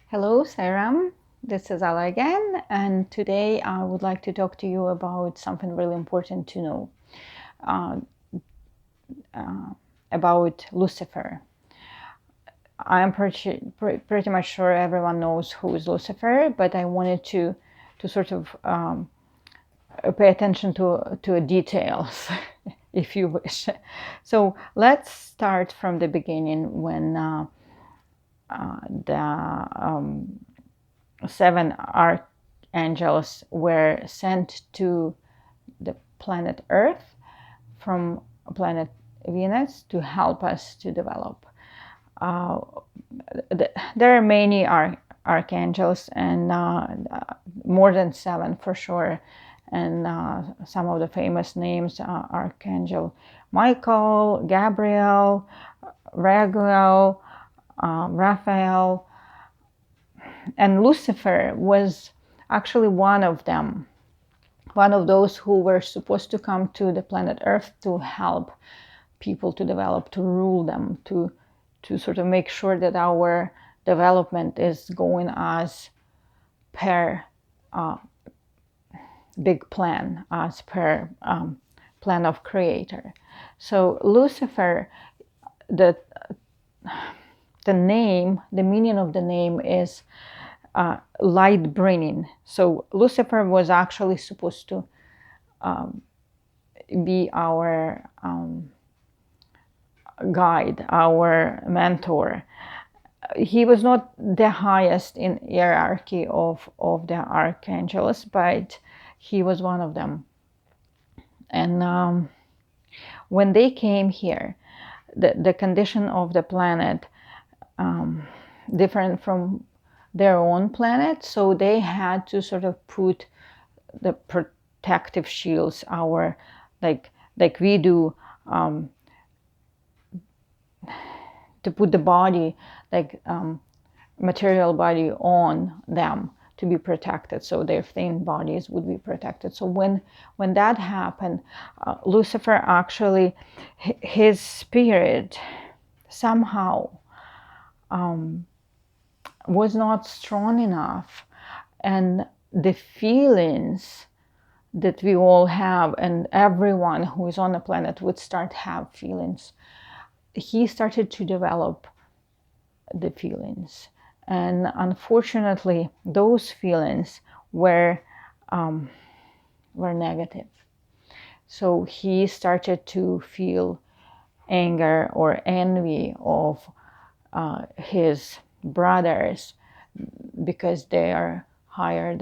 Hello, Sairam. This is Ala again, and today I would like to talk to you about something really important to know uh, about Lucifer. I'm pretty much sure everyone knows who is Lucifer, but I wanted to sort of pay attention to details, if you wish. So let's start from the beginning when the seven archangels were sent to the planet Earth from planet Venus to help us to develop. Uh, there are many archangels, and more than seven for sure. And some of the famous names are Archangel Michael, Gabriel, Raguel, Raphael, and Lucifer was actually one of them, one of those who were supposed to come to the planet Earth to help people to develop, to rule them, to sort of make sure that our development is going as per big plan, as per plan of Creator. So Lucifer, the name, the meaning of the name is light bringing. So Lucifer was actually supposed to be our guide, our mentor. He was not the highest in hierarchy of the archangels, but he was one of them. And when they came here, the condition of the planet different from their own planet, so they had to sort of put the protective shields, our like we do, to put the body, like material body, on them to be protected, so their thin bodies would be protected. So when that happened, Lucifer actually, his spirit somehow was not strong enough, and the feelings that we all have, and everyone who is on the planet would start have feelings. He started to develop the feelings, and unfortunately those feelings were negative. So he started to feel anger or envy of his brothers because they are higher,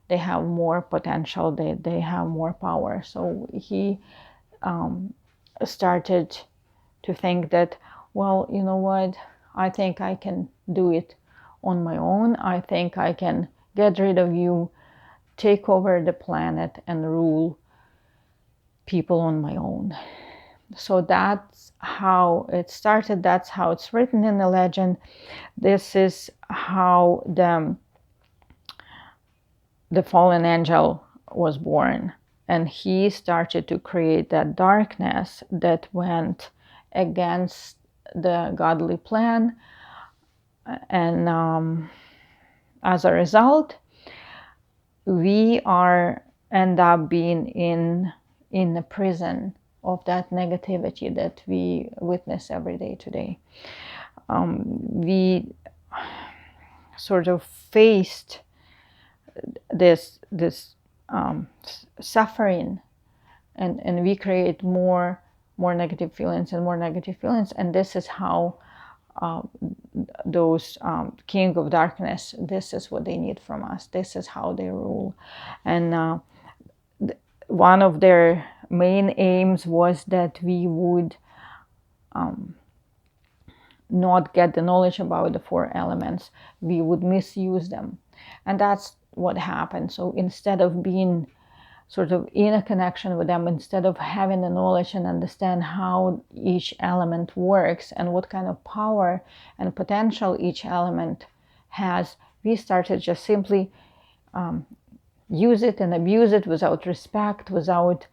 they have more potential, they have more power. So he started to think that, well, you know what, I think I can do it on my own. I think I can get rid of you, take over the planet, and rule people on my own. So that's how it started. That's how it's written in the legend. This is how the fallen angel was born. And he started to create that darkness that went against the godly plan. And as a result, we end up being in the prison of that negativity that we witness every day today. We sort of faced this suffering, and we create more negative feelings and more negative feelings, and this is how those king of darkness, this is what they need from us, this is how they rule. And one of their main aims was that we would not get the knowledge about the four elements, we would misuse them. And that's what happened. So instead of being sort of in a connection with them, instead of having the knowledge and understand how each element works and what kind of power and potential each element has, we started just simply use it and abuse it without respect, without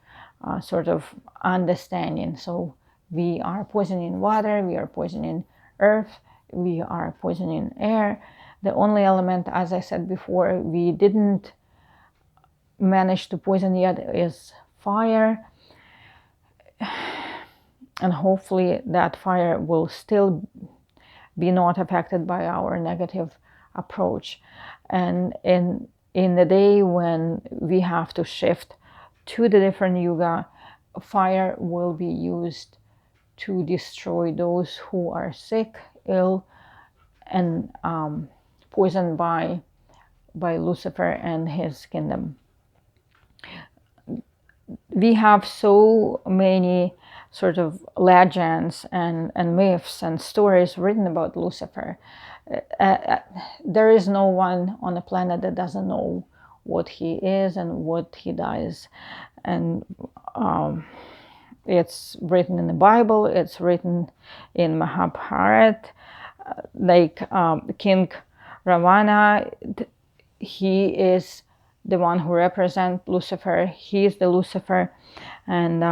sort of understanding. So we are poisoning water, we are poisoning earth, we are poisoning air, The only element, as I said before, we didn't manage to poison yet is fire. And hopefully that fire will still be not affected by our negative approach. And in the day when we have to shift to the different yuga, fire will be used to destroy those who are sick, ill, and poisoned by Lucifer and his kingdom. We have so many sort of legends and myths and stories written about Lucifer. There is no one on the planet that doesn't know what he is and what he does. And it's written in the Bible, it's written in Mahabharata. Like King Ravana, he is the one who represents Lucifer. He is the Lucifer. And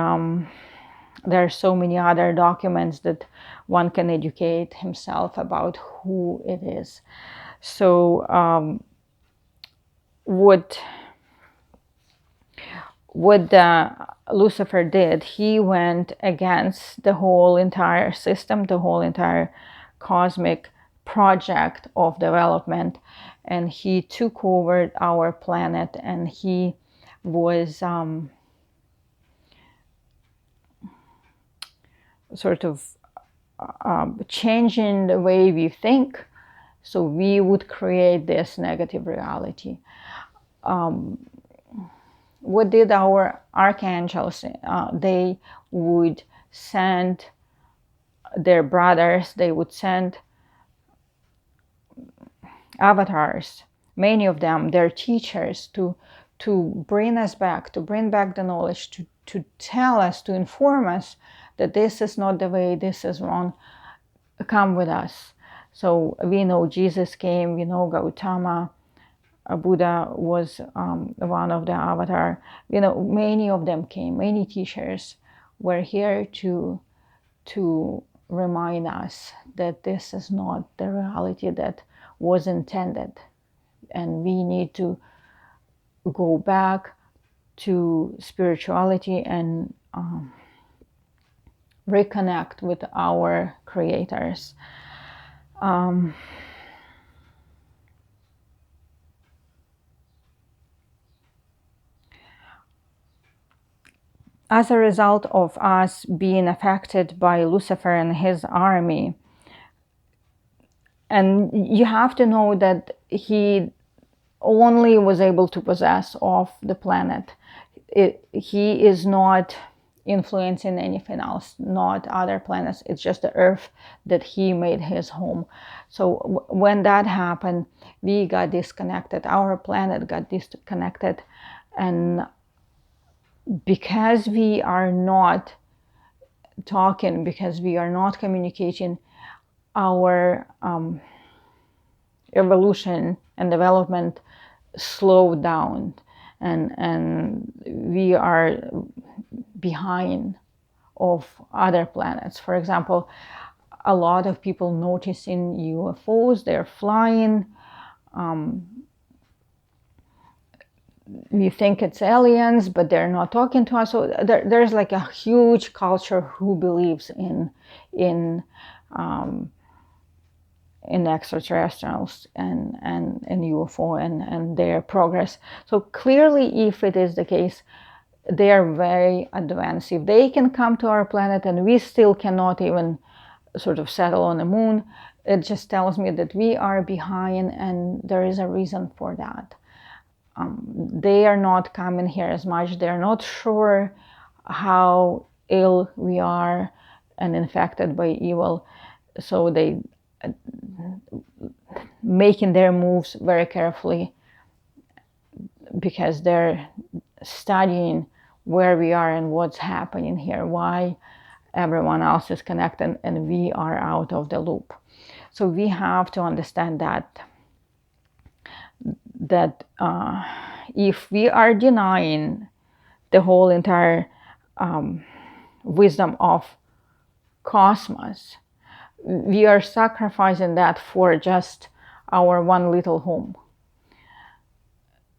there are so many other documents that one can educate himself about who it is. So what Lucifer did, he went against the whole entire system, the whole entire cosmic project of development, and he took over our planet, and he was sort of changing the way we think, so we would create this negative reality. What did our archangels? They would send their brothers, they would send avatars, many of them, their teachers, to bring us back, to bring back the knowledge, to tell us, to inform us that this is not the way, this is wrong, come with us. So we know Jesus came, we know Gautama, Buddha was one of the avatar. You know, many of them came, many teachers were here to remind us that this is not the reality that was intended. And we need to go back to spirituality and reconnect with our creators. As a result of us being affected by Lucifer and his army, and you have to know that he only was able to possess of the planet. He is not influencing anything else, not other planets. It's just the Earth that he made his home. So when that happened, we got disconnected. Our planet got disconnected, and because we are not talking, because we are not communicating, our evolution and development slowed down, and we are behind of other planets. For example, a lot of people noticing UFOs, they're flying. We think it's aliens, but they're not talking to us. So there's like a huge culture who believes in extraterrestrials and UFO and their progress. So clearly, if it is the case, they are very advanced. If they can come to our planet and we still cannot even sort of settle on the moon, it just tells me that we are behind, and there is a reason for that. They are not coming here as much. They're not sure how ill we are and infected by evil. So they making their moves very carefully, because they're studying where we are and what's happening here, why everyone else is connected and we are out of the loop. So we have to understand that if we are denying the whole entire wisdom of cosmos, we are sacrificing that for just our one little home.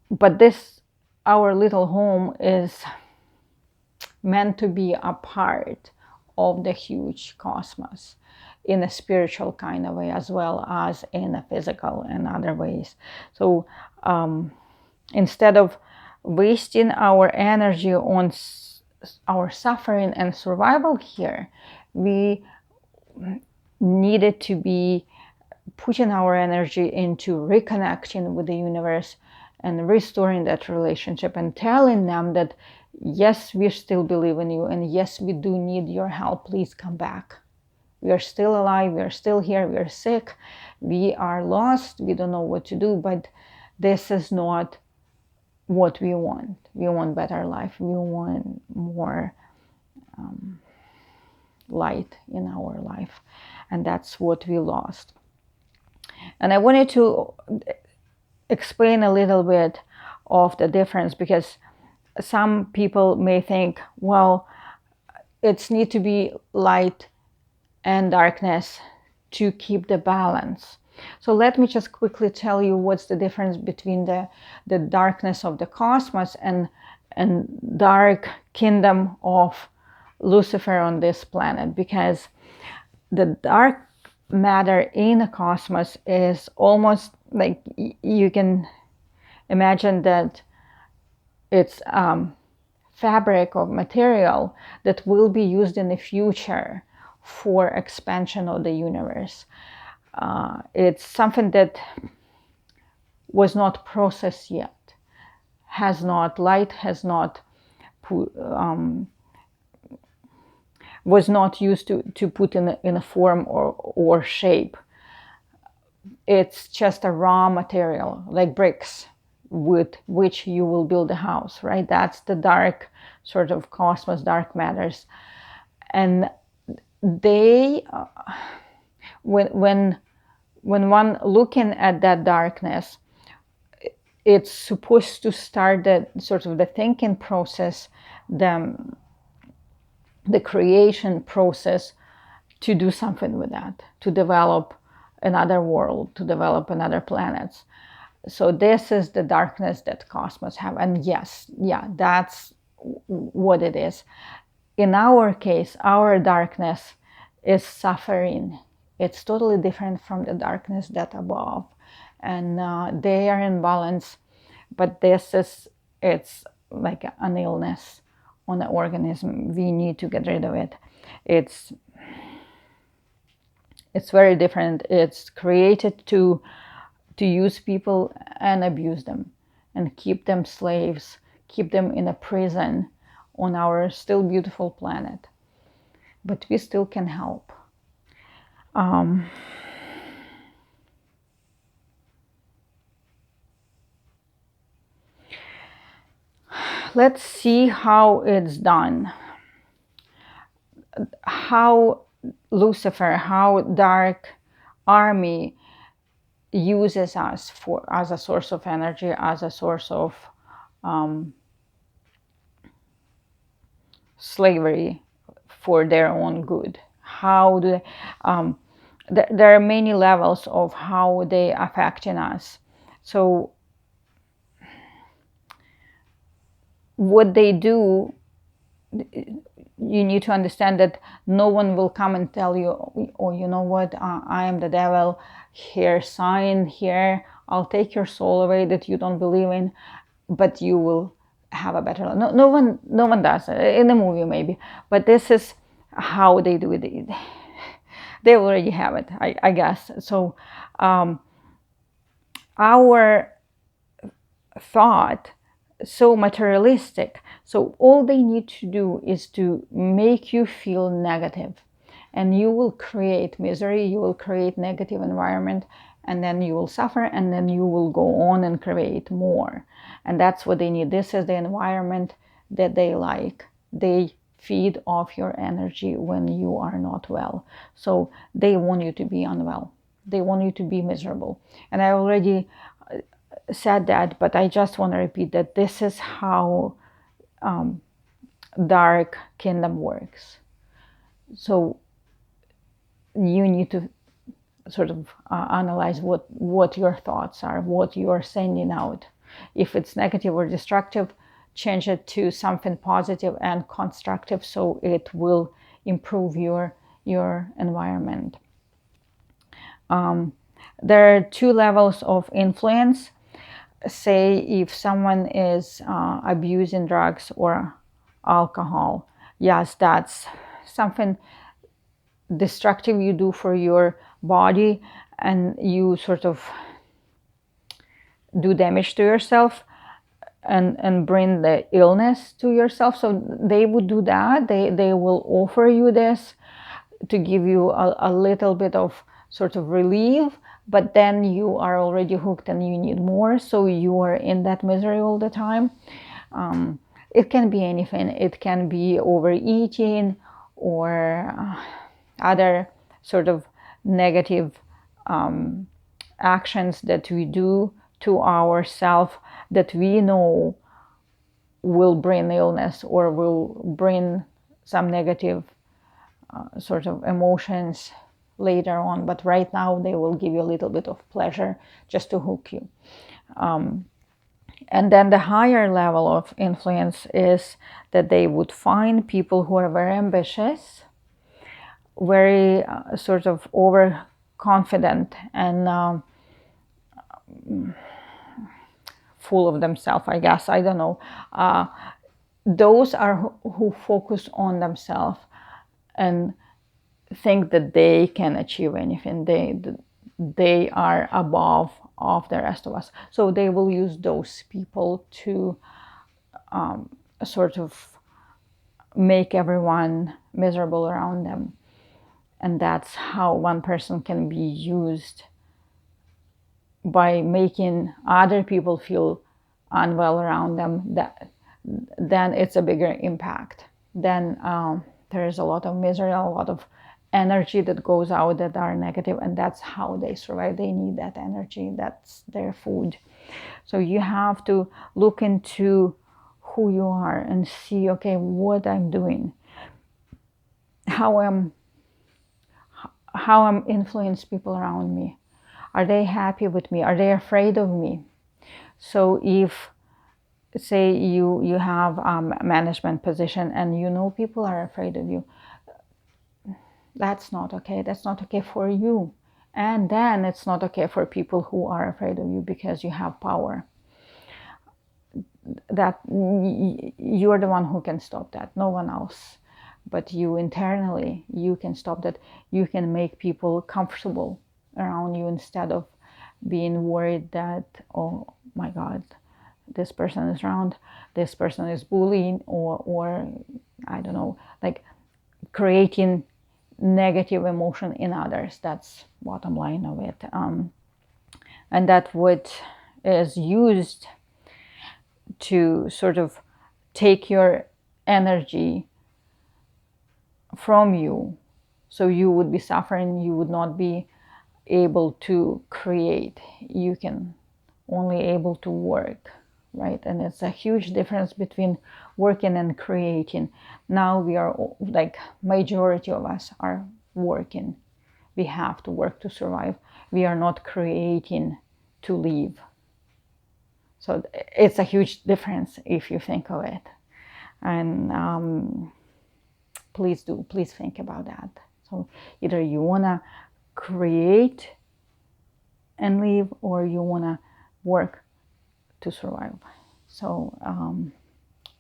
But this, our little home, is meant to be a part of the huge cosmos in a spiritual kind of way, as well as in a physical and other ways. So instead of wasting our energy on our suffering and survival here, we needed to be putting our energy into reconnecting with the universe and restoring that relationship and telling them that yes, we still believe in you, and yes, we do need your help. Please come back. We are still alive, we are still here, we are sick, we are lost, we don't know what to do, but this is not what we want. We want better life, we want more light in our life, and that's what we lost. And I wanted to explain a little bit of the difference, because some people may think, well, it's need to be light and darkness to keep the balance. So let me just quickly tell you what's the difference between the darkness of the cosmos and dark kingdom of Lucifer on this planet. Because the dark matter in the cosmos is almost like, you can imagine that it's fabric of material that will be used in the future for expansion of the universe. It's something that was not processed yet, light has not was not used to put in a form or shape. It's just a raw material, like bricks, with which you will build a house, right? That's the dark sort of cosmos, dark matters. And they, when one looking at that darkness, it's supposed to start the sort of the thinking process, the creation process, to do something with that, to develop another world, to develop another planets. So this is the darkness that cosmos have. And yes, yeah, that's what it is. In our case, our darkness is suffering. It's totally different from the darkness that above. And they are in balance, but it's like an illness on the organism. We need to get rid of it. It's very different. It's created to use people and abuse them and keep them slaves, keep them in a prison on our still beautiful planet. But we still can help. Let's see how it's done. How Lucifer, how dark army uses us as a source of energy, as a source of slavery for their own good. How do they, there are many levels of how they affecting us. So what they do, you need to understand that no one will come and tell you, oh, you know what, I am the devil, here, sign here, I'll take your soul away that you don't believe in, but you will have a better life. No one does it. In the movie maybe, but this is how they do it. They already have it, I guess. So our thought so materialistic. So all they need to do is to make you feel negative, and you will create misery, you will create negative environment, and then you will suffer, and then you will go on and create more. And that's what they need. This is the environment that they like. They feed off your energy when you are not well. So they want you to be unwell. They want you to be miserable. And I already said that, but I just want to repeat that this is how dark kingdom works. So you need to sort of analyze what your thoughts are, what you are sending out. If it's negative or destructive, change it to something positive and constructive, so it will improve your environment. There are 2 levels of influence. Say if someone is abusing drugs or alcohol, yes, that's something destructive you do for your body, and you sort of do damage to yourself and bring the illness to yourself. So they would do that. They will offer you this to give you a little bit of sort of relief, but then you are already hooked and you need more, so you are in that misery all the time. It can be anything. It can be overeating or other sort of negative actions that we do to ourselves that we know will bring illness or will bring some negative sort of emotions later on, but right now they will give you a little bit of pleasure just to hook you. And then the higher level of influence is that they would find people who are very ambitious, very sort of overconfident and full of themselves, I guess. I don't know. Those are who focus on themselves and think that they can achieve anything. They are above of the rest of us. So they will use those people to sort of make everyone miserable around them. And that's how one person can be used, by making other people feel unwell around them. Then it's a bigger impact. Then there is a lot of misery, a lot of energy that goes out that are negative, and that's how they survive. They need that energy. That's their food. So you have to look into who you are and see, okay, what I'm doing, how I'm influencing people around me. Are they happy with me? Are they afraid of me? So if, say, you have a management position and you know people are afraid of you, that's not okay. That's not okay for you. And then it's not okay for people who are afraid of you, because you have power. That you're the one who can stop that, no one else. But you internally, you can stop that. You can make people comfortable around you instead of being worried that, oh my God, this person is around, this person is bullying, or I don't know, like creating negative emotion in others. That's bottom line of it. And that what is used to sort of take your energy from you, so you would be suffering, you would not be able to create. You can only able to work, right? And it's a huge difference between working and creating. Now we are, like, majority of us are working. We have to work to survive. We are not creating to live. So it's a huge difference if you think of it. And please think about that. So either you want to create and live, or you want to work to survive. So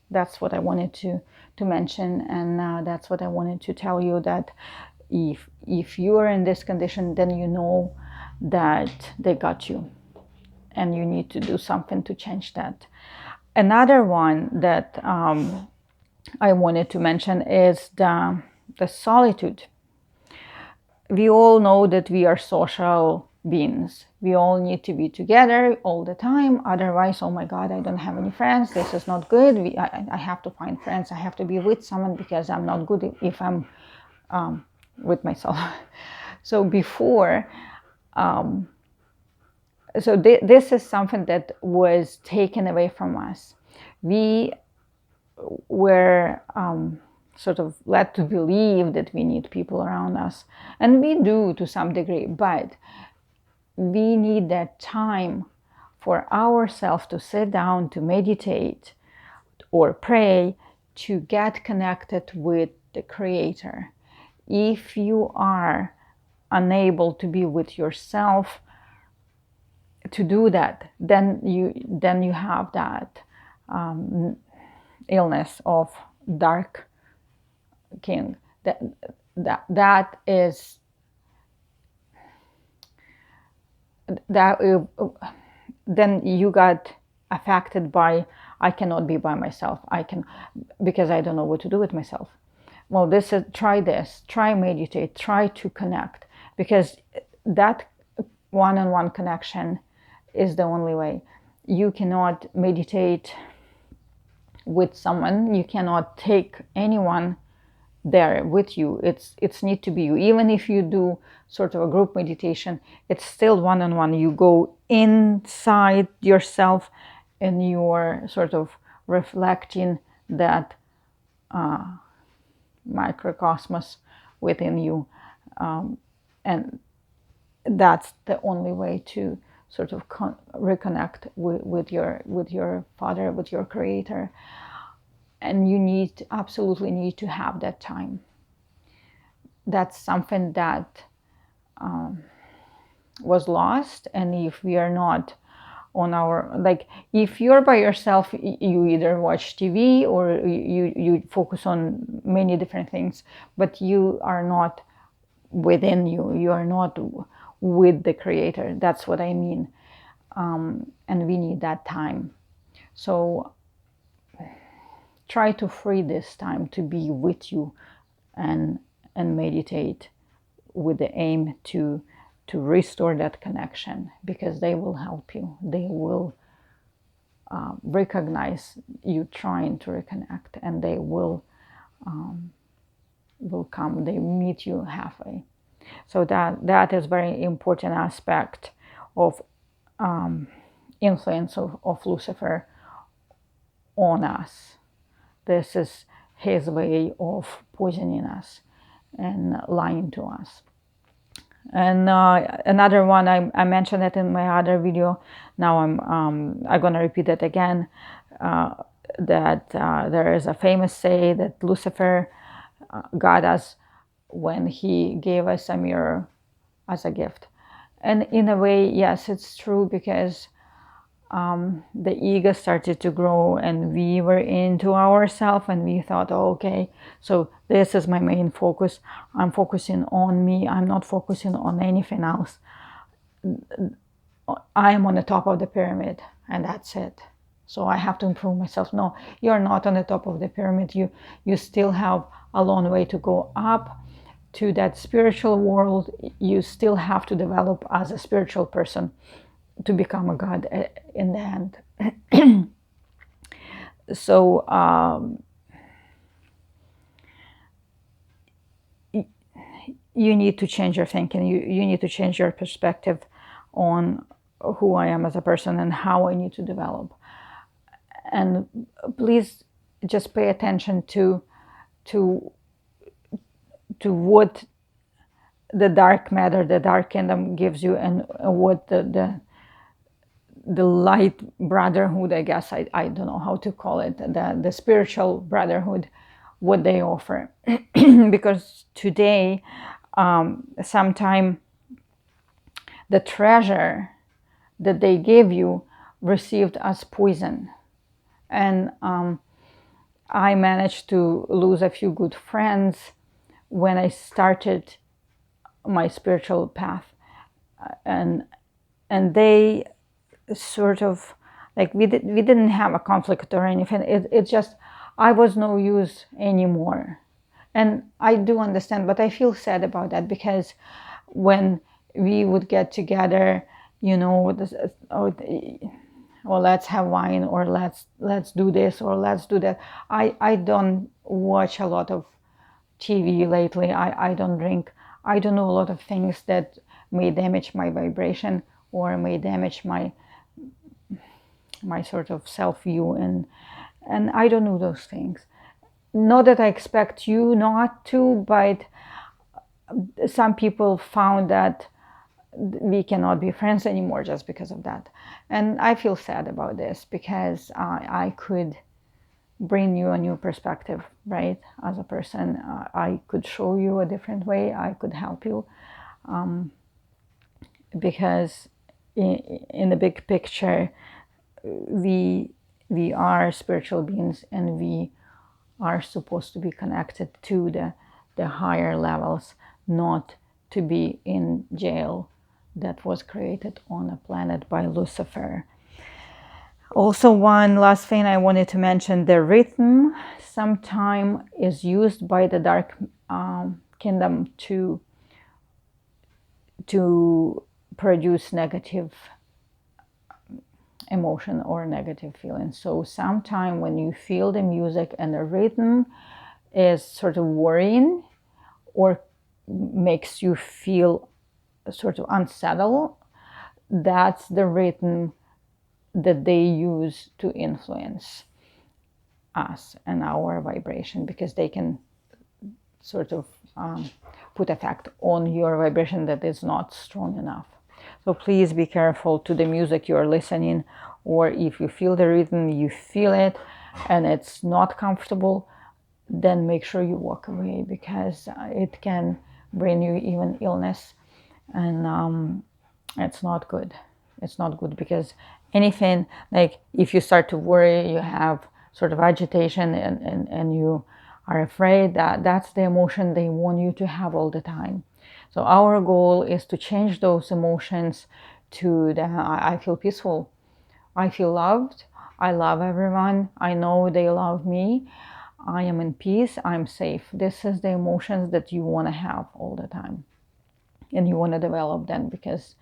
that's what I wanted to mention, and that's what I wanted to tell you, that if you are in this condition, then you know that they got you, and you need to do something to change that. Another one that I wanted to mention is the solitude. We all know that we are social beings. We all need to be together all the time. Otherwise, oh my God, I don't have any friends. This is not good. I have to find friends. I have to be with someone, because I'm not good if I'm with myself. So before, this is something that was taken away from us. We were sort of led to believe that we need people around us, and we do to some degree, but we need that time for ourselves to sit down, to meditate or pray, to get connected with the Creator. If you are unable to be with yourself to do that, then you have that illness of dark king. That is that then you got affected by, I cannot be by myself, I can, because I don't know what to do with myself. Well, try meditate, try to connect, because that one-on-one connection is the only way. You cannot meditate with someone, you cannot take anyone there with you. It's need to be you. Even if you do sort of a group meditation, it's still one-on-one. You go inside yourself and you're sort of reflecting that microcosmos within you, and that's the only way to sort of reconnect with your Father, with your Creator. And you absolutely need to have that time. That's something that was lost. And if we are not on our, like, if you're by yourself, you either watch TV or you focus on many different things, but you are not within you are not with the Creator. That's what I mean. And we need that time. So try to free this time to be with you and meditate with the aim to restore that connection, because they will help you. They will recognize you trying to reconnect, and they will come. They meet you halfway. So that is very important aspect of influence of Lucifer on us. This is his way of poisoning us and lying to us. And another one, I mentioned it in my other video. Now I'm going to repeat it again. That there is a famous say that Lucifer got us when he gave us a mirror as a gift. And in a way, yes, it's true, because the ego started to grow and we were into ourselves, and we thought, oh, okay, so this is my main focus. I'm focusing on me. I'm not focusing on anything else. I am on the top of the pyramid and that's it. So I have to improve myself. No, you're not on the top of the pyramid. You still have a long way to go up to that spiritual world. You still have to develop as a spiritual person to become a God in the end. So you need to change your thinking. You need to change your perspective on who I am as a person and how I need to develop. And please just pay attention to what the dark matter, the dark kingdom gives you, and what the light brotherhood, I guess, I don't know how to call it, the spiritual brotherhood, what they offer. Because today, sometime the treasure that they gave you received as poison. And I managed to lose a few good friends when I started my spiritual path, and they sort of, like, we didn't have a conflict or anything. It's just I was no use anymore. And I do understand, but I feel sad about that, because when we would get together, or let's have wine, or let's do this, or let's do that. I don't watch a lot of TV lately. I don't drink. I don't know a lot of things that may damage my vibration or may damage my sort of self-view, and I don't know those things. not that I expect you not to, but some people found that we cannot be friends anymore just because of that. And I feel sad about this because I could bring you a new perspective, right? As a person, I could show you a different way. I could help you, because in the big picture, we are spiritual beings, and we are supposed to be connected to the higher levels, not to be in jail that was created on a planet by Lucifer. Also, one last thing I wanted to mention, the rhythm sometimes is used by the dark kingdom to produce negative emotion or negative feelings. So sometime when you feel the music and the rhythm is sort of worrying or makes you feel sort of unsettled, that's the rhythm that they use to influence us and our vibration, because they can sort of put effect on your vibration that is not strong enough. So please be careful to the music you're listening, or if you feel the rhythm, you feel it and it's not comfortable, then make sure you walk away, because it can bring you even illness, and it's not good. It's not good, because anything, like if you start to worry, you have sort of agitation, and you are afraid, that's the emotion they want you to have all the time. So our goal is to change those emotions to the I feel peaceful, I feel loved, I love everyone, I know they love me, I am in peace, I'm safe. This is the emotions that you want to have all the time, and you want to develop them, because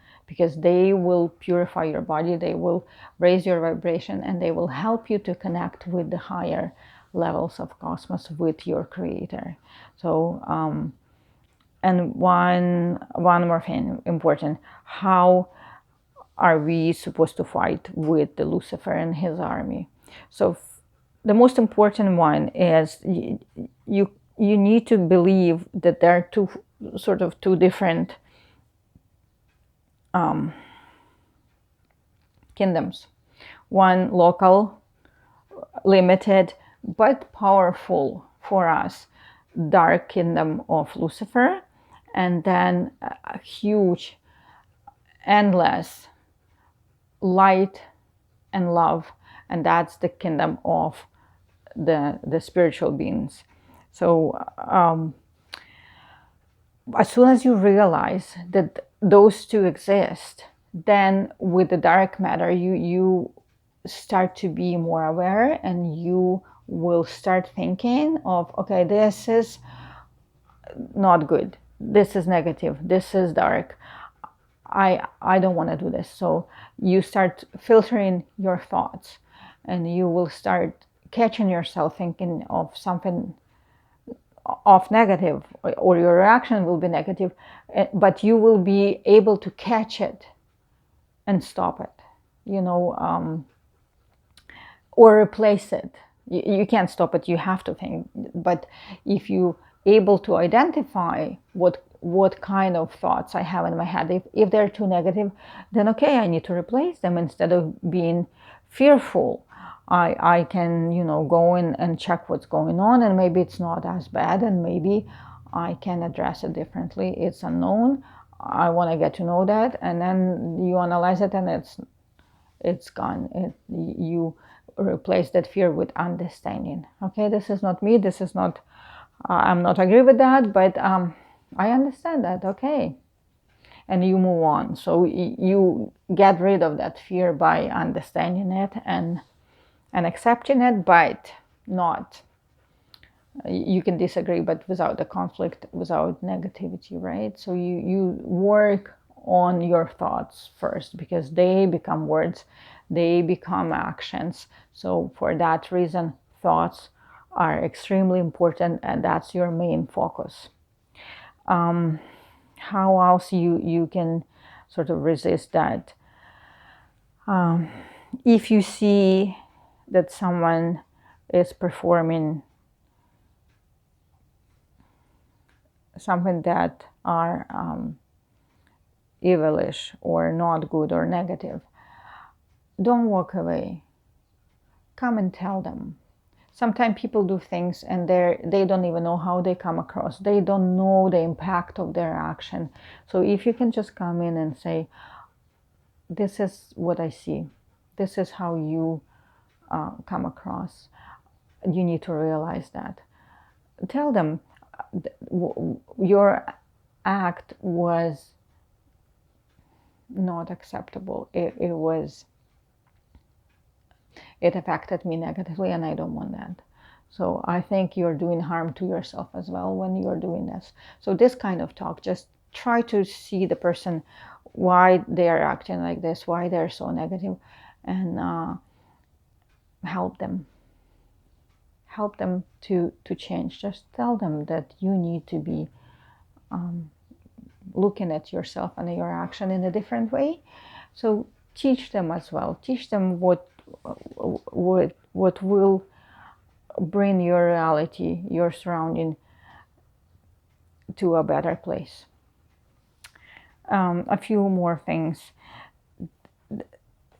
they will purify your body, they will raise your vibration, and they will help you to connect with the higher levels of cosmos, with your creator. So and one more thing important, how are we supposed to fight with the Lucifer and his army? So the most important one is you need to believe that there are two different kingdoms. One local, limited, but powerful for us, dark kingdom of Lucifer, and then a huge, endless light and love, and that's the kingdom of the spiritual beings. So as soon as you realize that those two exist, then with the dark matter, you start to be more aware, and you will start thinking of, okay, this is not good, this is negative, this is dark, I don't want to do this. So you start filtering your thoughts, and you will start catching yourself thinking of something of negative, or your reaction will be negative, but you will be able to catch it and stop it, or replace it. You can't stop it, you have to think. But if you able to identify what kind of thoughts I have in my head, if they're too negative, then okay, I need to replace them. Instead of being fearful, I can go in and check what's going on, and maybe it's not as bad, and maybe I can address it differently. It's unknown, I want to get to know that, and then you analyze it, and it's gone. You replace that fear with understanding. Okay, this is not me, this is not, I'm not agree with that, but I understand that. Okay, and you move on. So you get rid of that fear by understanding it and accepting it, but not, you can disagree, but without the conflict, without negativity, right? So you work on your thoughts first, because they become words, they become actions. So for that reason, thoughts are extremely important, and that's your main focus. How else you can sort of resist that? If you see that someone is performing something that are evilish or not good or negative, don't walk away. Come and tell them. Sometimes people do things and they don't even know how they come across. They don't know the impact of their action. So if you can just come in and say, this is what I see. This is how you come across. You need to realize that. Tell them your act was not acceptable. It affected me negatively and I don't want that. So I think you're doing harm to yourself as well when you're doing this. So this kind of talk, just try to see the person, why they are acting like this, why they're so negative, and help them. Help them to change. Just tell them that you need to be looking at yourself and your action in a different way. So teach them as well. Teach them what will bring your reality, your surrounding, to a better place. A few more things.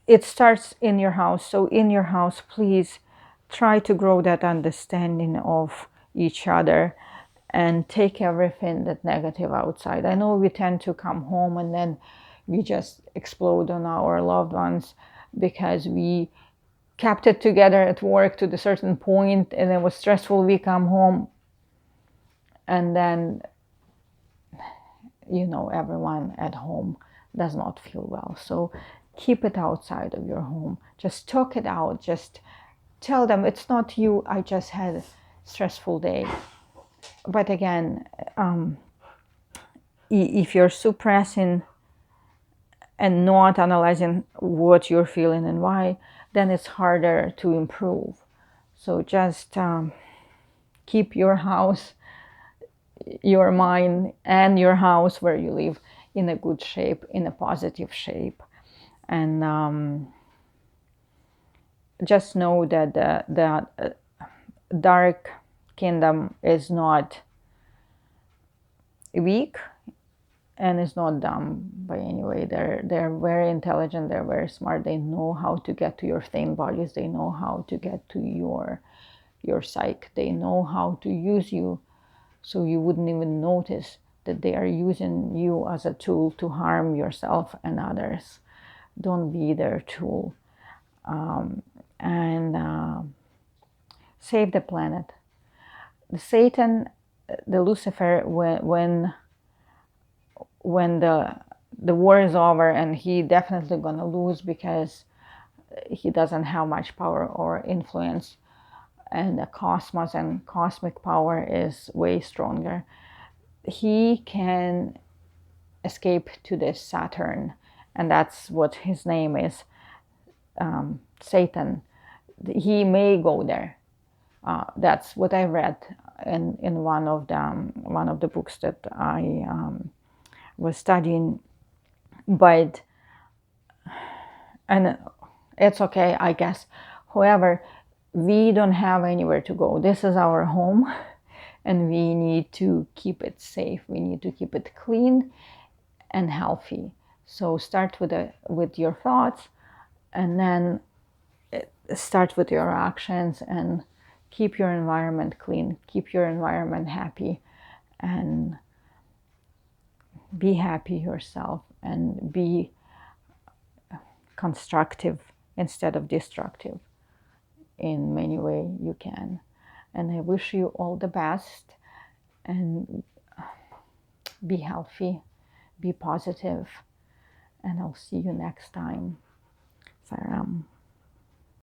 It starts in your house. So in your house, please try to grow that understanding of each other and take everything that negative outside. I know we tend to come home and then we just explode on our loved ones because we kept it together at work to the certain point and it was stressful. We come home and then everyone at home does not feel well. So keep it outside of your home. Just talk it out. Just tell them it's not you. I just had a stressful day. But again, if you're suppressing and not analyzing what you're feeling and why, then it's harder to improve. So just keep your house, your mind, and your house where you live in a good shape, in a positive shape. And just know that the dark kingdom is not weak and is not dumb by any way. They're very intelligent, they're very smart, they know how to get to your thin bodies, they know how to get to your psyche, they know how to use you so you wouldn't even notice that they are using you as a tool to harm yourself and others. Don't be their tool. And save the planet. Satan, the Lucifer, when the war is over, and he definitely gonna lose because he doesn't have much power or influence, and the cosmos and cosmic power is way stronger. He can escape to this Saturn, and that's what his name is, Satan. He may go there. That's what I read in one of the books that I was studying. But and it's okay, I guess. However, we don't have anywhere to go. This is our home, and we need to keep it safe. We need to keep it clean and healthy. So start with your thoughts, and then start with your actions, and keep your environment clean, keep your environment happy, and be happy yourself, and be constructive instead of destructive in many ways you can. And I wish you all the best, and be healthy, be positive, and I'll see you next time. Saram.